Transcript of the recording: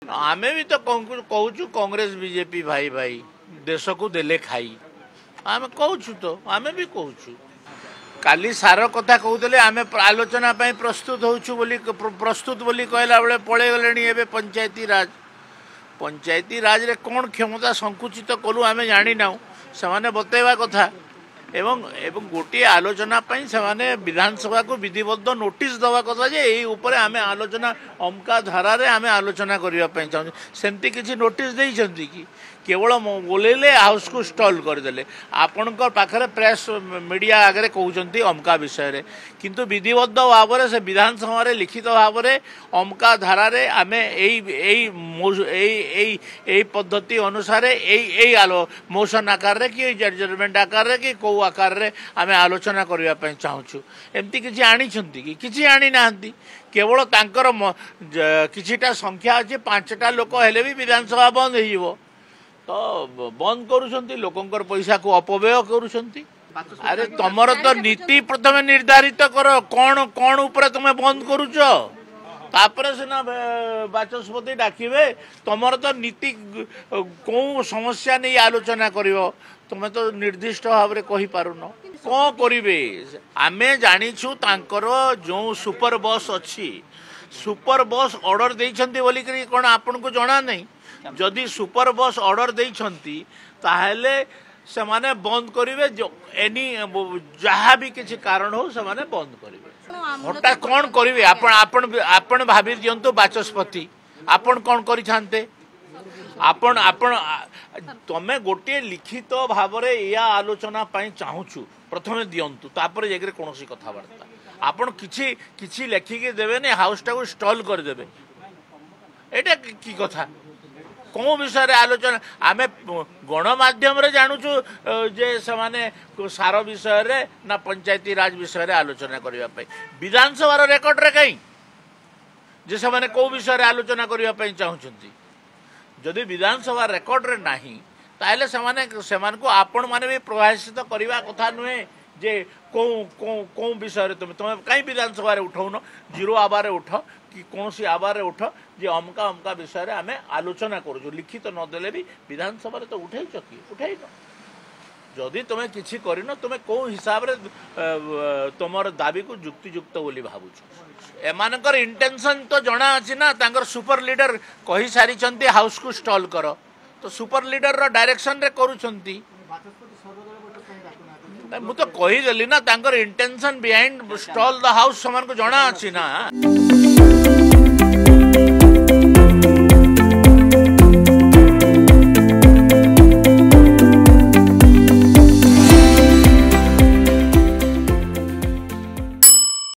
आमे भी तो कहूँ कांग्रेस बीजेपी भाई भाई देश को देले खाई आमे कहूँ तो आमे भी कहूँ काली सार कथा कहते आमे आलोचना प्रस्तुत प्रस्तुत बोली कहला बेले पड़े गले पंचायती राज रे कौन क्षमता संकुचित कलु आमे जानी ना से बतेवा कथा एवं गोटे आलोचना से विधानसभा को विधिबद्ध नोटिस दवा कथा जे यही ऊपर आमे आलोचना अमका धारा रे आमे आलोचना करने चाहूँ सेमती किसी नोटिस देइछंती कि केवल बोलेले हाउस को स्टॉल करदे आपणकर पाखरे प्रेस मीडिया आगे कहते अमका विषय रे किंतु विधिबद्ध भाव से विधानसभा रे लिखित भाव में अमका धारा रे आमे एई पद्धति अनुसार मोशन आकार रे कि जजमेंट आकार रे कि कौ आकार रे आमे आलोचना करने चाहूँ एमती किसी आनी कि आनी ना केवल तांकर किछिटा संख्या अच्छे 5टा लोक हेले भी विधानसभा बंद हो तो बंद करुछंती लोकंकर पैसा को अपव्यय करुछंती अरे तमर तो नीति प्रथम निर्धारित कर कौन कौन ऊपर तुम बंद करुच तापर सिना बाचस्पति डाकिबे तमर तो नीति कौ समस्या नहीं आलोचना करिवो तुम तो निर्दिष्ट भाव में कहि पारुनो कौन करिवे आमे जानिछु तांकर जो सुपर बस अच्छी सुपर बस ऑर्डर देइछंती बोली करी कोन आपन को जणा नहीं जदि सुपर बस ऑर्डर देइछंती ताहेले से माने बंद करिवे एनी जहाँ भी किसी कारण हो से माने बंद करिवे हटात कौन करिवे आपण आपण आपण भाबी दियंतु बाचस्पति आपण कौन करि थांते आपण आपण तमे गोटे लिखित भाव रे या आलोचना पई चाहूछु प्रथमे दियंतु तापर जेगरे कोनोसी कथावार्ता आपण किछि किछि लेखिके देबे ने हाउस टा को स्टॉल कर देबे एटा की कथा कौन विषय आलोचना आमे गणमाध्यम रे जानूचु जे समाने सार विषय रे ना पंचायती राज विषय रे आलोचना करिवा पई विधानसभा रो रेकॉर्ड रे कई जे समाने को विषय रे आलोचना करिवा पई चाहुचंती जदि विधानसभा रेकॉर्ड रे नाही ताले समान को आपण माने भी प्रभावित करवा कथा नुहे जे कौ विषय तुम कहीं विधानसभा उठाऊन जीरो आवार उठ कि कौन सी आवार उठ जे अमका अमका विषय आम आलोचना करूँ लिखित नदेले भी विधानसभा तो उठे कि उठे जदि तुम्हें किसी करन तुम्हें कौ हिसाब रे तुम दाबी को युक्तियुक्त बोली भावुछ एमानकर इंटेंशन तो जना अच्छी ना तांकर सुपर लीडर कही सारी हाउस को स्टॉल कर तो सुपर लीडर रो डायरेक्शन रे करूछंती मु तो कहीदेली ना तांकर intention behind stall the house समान को जना अच्छी ना।